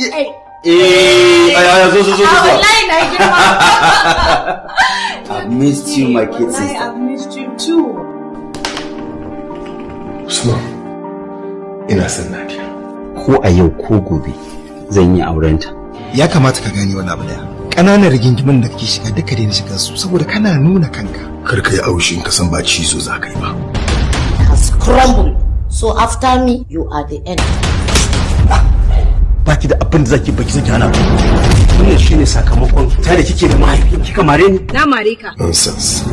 Zo. Wallahi na girma. I've missed you, my kid sister. I've missed you too. Usman, ina son Nadia. Ko a yau ko gobe zan yi aurenta. Ya kamata ka gane wani abu daya. Ƙananan rigingimin da kake shiga duka daina shiga su saboda kana nuna kanka. Kar ka yi aushi in ka san ba cizo za ka yi ba. Has crumbled. So after me, you are the end. Baki da abin da zaki baki zaki hana. Wannan shine sakamakon ta da kike da mahaifi kika mare ni. Na mare ka. Nonsense.